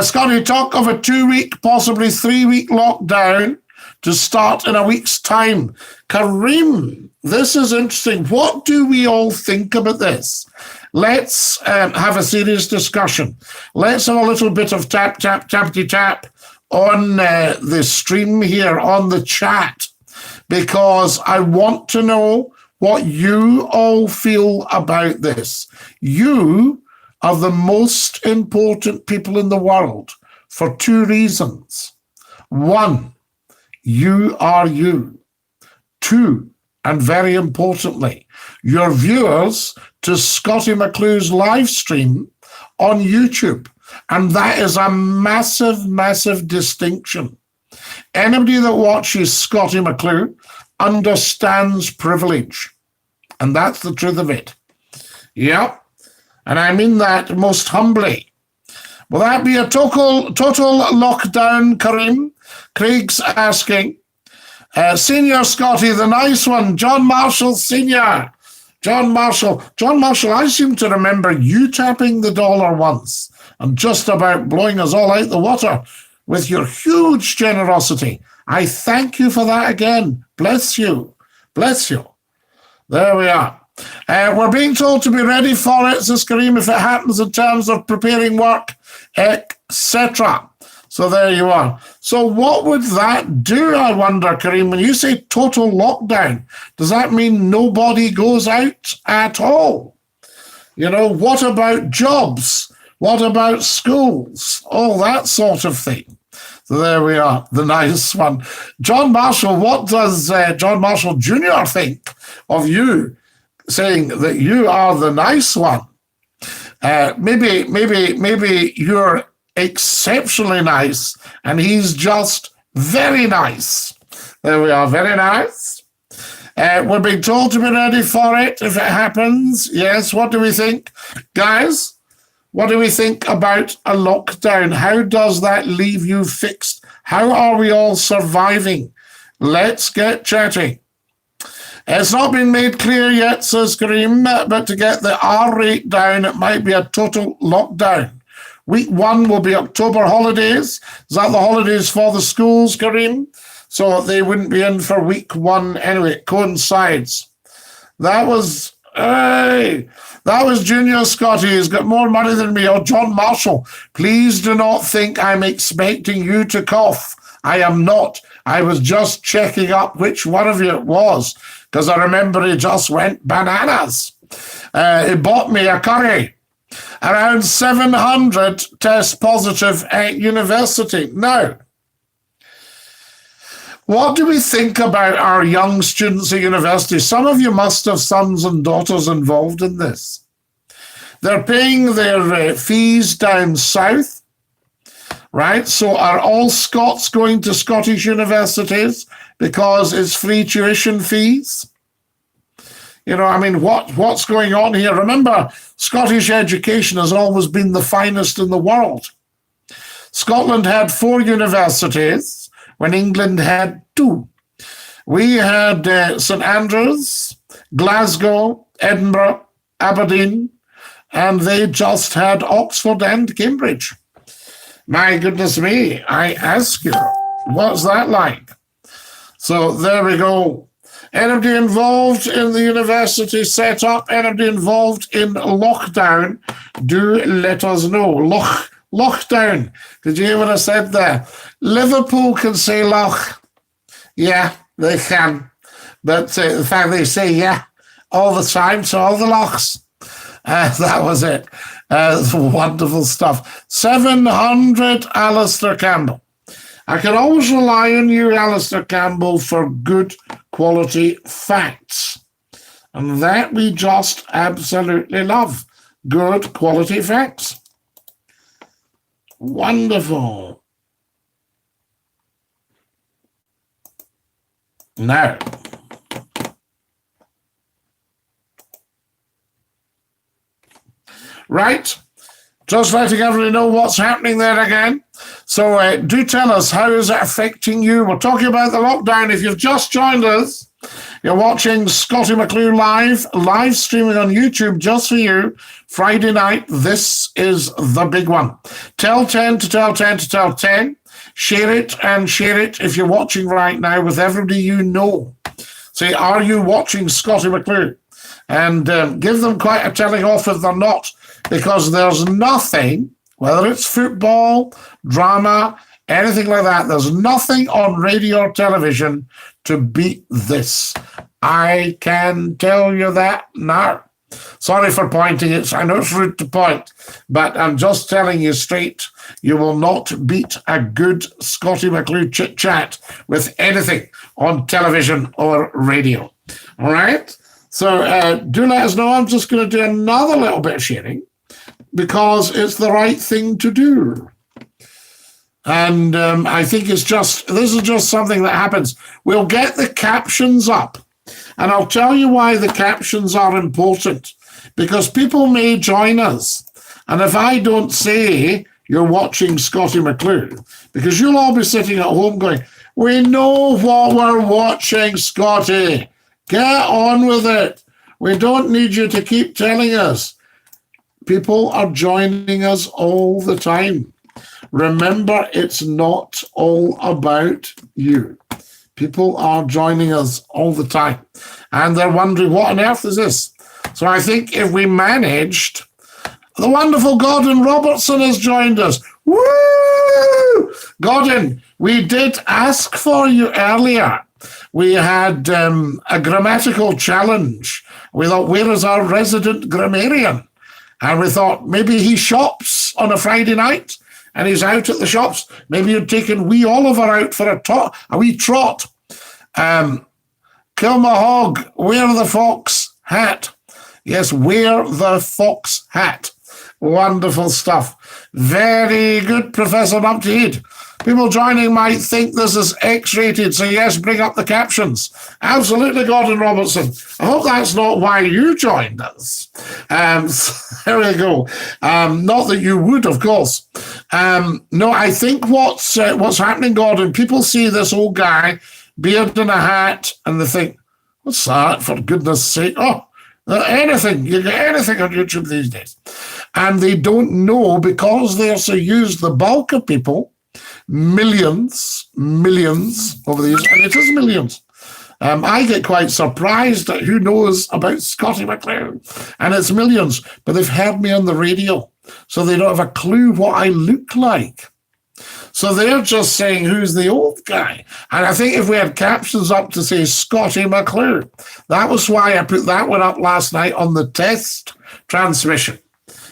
Scottie, talk of a 2-week, possibly 3-week lockdown to start in a week's time. Kareem, this is interesting. What do we all think about this? Let's have a serious discussion. Let's have a little bit of tap, tap, tappity tap on the stream here, on the chat, because I want to know what you all feel about this. You are the most important people in the world for 2 reasons. 1, you are you. 2, and very importantly, your viewers to Scottie McClue's live stream on YouTube. And that is a massive, massive distinction. Anybody that watches Scottie McClue understands privilege. And that's the truth of it. Yep. And I mean that most humbly. Will that be a total lockdown, Kareem? Craig's asking. Senior Scottie, the nice one. John Marshall Senior. John Marshall, I seem to remember you tapping the dollar once and just about blowing us all out the water with your huge generosity. I thank you for that again. Bless you. Bless you. There we are. We're being told to be ready for it, says Kareem, if it happens in terms of preparing work, etc. So there you are. So what would that do, I wonder, Kareem? When you say total lockdown, does that mean nobody goes out at all? You know, what about jobs? What about schools? All that sort of thing. So there we are, the nice one. John Marshall, what does John Marshall Jr. think of you saying that you are the nice one? Maybe you're exceptionally nice and he's just very nice. There we are, very nice. We're being told to be ready for it if it happens. Yes, what do we think? Guys, what do we think about a lockdown? How does that leave you fixed? How are we all surviving? Let's get chatting. It's not been made clear yet, says Kareem, but to get the R rate down, it might be a total lockdown. Week 1 will be October holidays. Is that the holidays for the schools, Kareem? So they wouldn't be in for week 1 anyway. It coincides. That was Junior Scottie. He's got more money than me. Oh, John Marshall, please do not think I'm expecting you to cough. I am not. I was just checking up which one of you it was, because I remember he just went bananas. He bought me a curry. Around 700 test positive at university. Now, what do we think about our young students at university? Some of you must have sons and daughters involved in this. They're paying their fees down south, right? So are all Scots going to Scottish universities because it's free tuition fees? You know, I mean, what's going on here? Remember, Scottish education has always been the finest in the world. Scotland had 4 universities when England had 2. We had St Andrews, Glasgow, Edinburgh, Aberdeen, and they just had Oxford and Cambridge. My goodness me, I ask you, what's that like? So there we go. Anybody involved in the university setup, anybody involved in lockdown, do let us know. Lockdown. Did you hear what I said there? Liverpool can say loch. Yeah, they can. But the fact they say yeah all the time, so all the lochs. That was it. Wonderful stuff. 700, Alistair Campbell. I can always rely on you, Alistair Campbell, for good quality facts. And that we just absolutely love. Good quality facts. Wonderful. Now, right, just letting everybody know what's happening there again. So do tell us, how is it affecting you? We're talking about the lockdown. If you've just joined us, you're watching Scottie McClue live streaming on YouTube just for you. Friday night, this is the big one. Tell 10 to tell 10 to tell 10. Share it and share it if you're watching right now with everybody you know. Say, are you watching Scottie McClue? And give them quite a telling off if they're not, because there's nothing, whether it's football, drama, anything like that, there's nothing on radio or television to beat this. I can tell you that now. Sorry for pointing it. I know it's rude to point, but I'm just telling you straight, you will not beat a good Scottie McClue chit-chat with anything on television or radio. All right? So do let us know. I'm just going to do another little bit of sharing because it's the right thing to do. And I think this is just something that happens. We'll get the captions up. And I'll tell you why the captions are important. Because people may join us. And if I don't say you're watching Scottie McClue, because you'll all be sitting at home going, we know what we're watching, Scottie. Get on with it. We don't need you to keep telling us. People are joining us all the time. Remember, it's not all about you. People are joining us all the time. And they're wondering, what on earth is this? So I think if we managed, the wonderful Gordon Robertson has joined us. Woo! Gordon, we did ask for you earlier. We had a grammatical challenge. We thought, where is our resident grammarian? And we thought, maybe he shops on a Friday night and he's out at the shops. Maybe you'd taken wee Oliver out for a wee trot. Kill my hog, wear the fox hat. Yes, wear the fox hat. Wonderful stuff. Very good, Professor Numpty. People joining might think this is X-rated, so yes, bring up the captions. Absolutely, Gordon Robertson. I hope that's not why you joined us. So there we go. Not that you would, of course. No, I think what's happening, Gordon, people see this old guy, beard and a hat, and they think, what's that, for goodness sake? Oh, anything. You get anything on YouTube these days. and they don't know because they're so used, the bulk of people, millions over the years, and it is millions. I get quite surprised at who knows about Scottie McClue, and it's millions, but they've heard me on the radio, so they don't have a clue what I look like. So they're just saying, who's the old guy? And I think if we had captions up to say Scottie McClue, that was why I put that one up last night on the test transmission.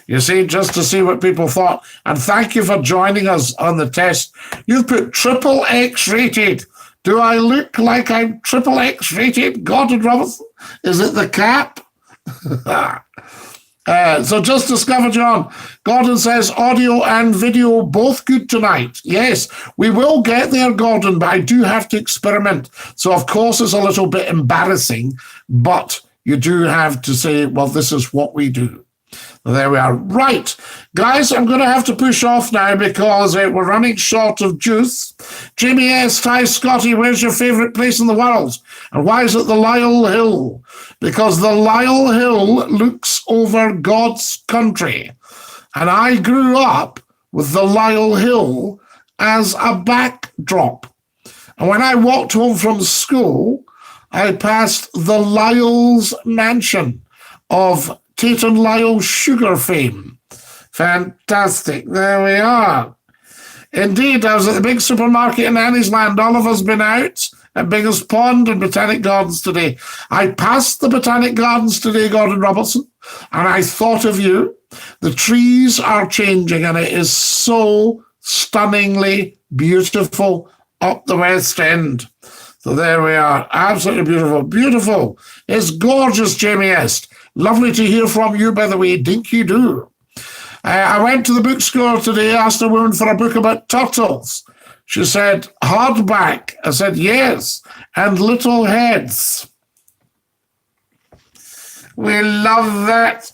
You see, just to see what people thought. And thank you for joining us on the test. You've put triple X rated. Do I look like I'm triple X rated, Gordon Robertson? Is it the cap? So just discovered you on. Gordon says audio and video both good tonight. Yes, we will get there, Gordon, but I do have to experiment. So of course it's a little bit embarrassing, but you do have to say, well, this is what we do. There we are. Right, guys, I'm going to have to push off now because we're running short of juice. Jamie S. Hi, Scottie, where's your favourite place in the world? And why is it the Lyell Hill? Because the Lyell Hill looks over God's country. And I grew up with the Lyell Hill as a backdrop. And when I walked home from school, I passed the Lyell's mansion of Tate and Lyle sugar fame. Fantastic. There we are. Indeed, I was at the big supermarket in Annie's Land. All of us been out at Biggest Pond and Botanic Gardens today. I passed the Botanic Gardens today, Gordon Robertson, and I thought of you. The trees are changing, and it is so stunningly beautiful up the West End. So there we are. Absolutely beautiful. Beautiful. It's gorgeous, Jamie Est. Lovely to hear from you, by the way, Dinky-Doo. I went to the bookstore today, asked a woman for a book about turtles. She said, hardback. I said, yes, and little heads. We love that.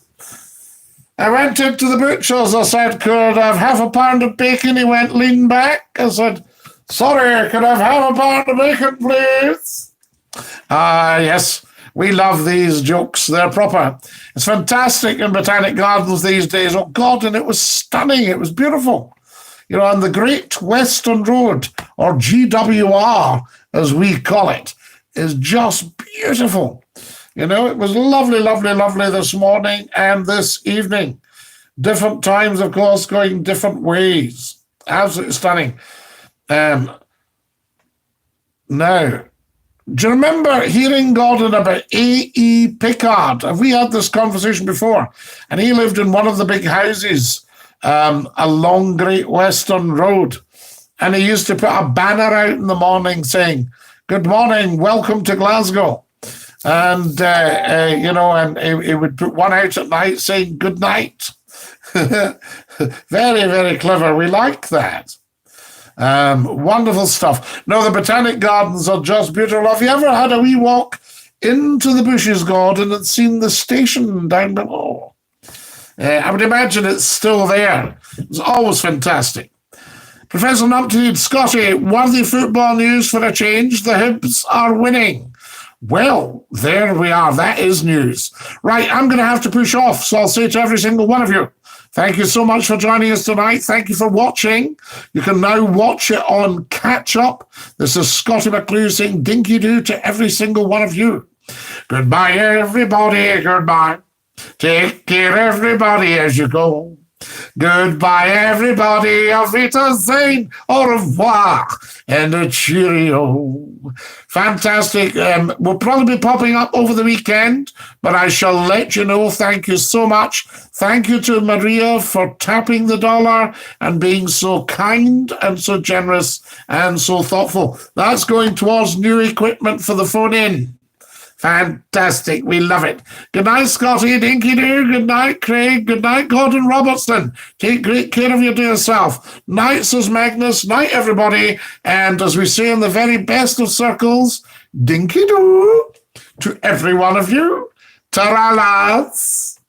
I went into the butcher's. I said, could I have half a pound of bacon? He went, lean back. I said, sorry, could I have half a pound of bacon, please? Yes. We love these jokes. They're proper. It's fantastic in Botanic Gardens these days. Oh, God, and it was stunning. It was beautiful. You know, on the Great Western Road, or GWR, as we call it, is just beautiful. You know, it was lovely, lovely, lovely this morning and this evening. Different times, of course, going different ways. Absolutely stunning. Now, do you remember hearing, Gordon, about A.E. Pickard? Have we had this conversation before? And he lived in one of the big houses along Great Western Road. And he used to put a banner out in the morning saying, good morning, welcome to Glasgow. And, you know, and he would put one out at night saying good night. Very, very clever. We like that. Wonderful stuff. No, the Botanic Gardens are just beautiful. Have you ever had a wee walk into the bushes, Gordon, and seen the station down below? I would imagine it's still there. It's always fantastic. Professor Numpty, Scottie, worthy football news for a change. The Hibs are winning. Well, there we are. That is news. Right, I'm going to have to push off, so I'll say to every single one of you, thank you so much for joining us tonight. Thank you for watching. You can now watch it on Catch Up. This is Scottie McClue saying Dinky-Doo to every single one of you. Goodbye, everybody. Goodbye. Take care, everybody, as you go. Goodbye, everybody. Auf Wiedersehen, au revoir, and a cheerio. Fantastic. We'll probably be popping up over the weekend, but I shall let you know. Thank you so much. Thank you to Maria for tapping the dollar and being so kind and so generous and so thoughtful. That's going towards new equipment for the phone-in. Fantastic. We love it. Good night, Scottie, Dinky-Doo. Good night, Craig. Good night, Gordon Robertson. Take great care of your dear self. Night, says Magnus. Night, everybody. And as we say in the very best of circles, Dinky-Doo to every one of you. Ta-ra, lads.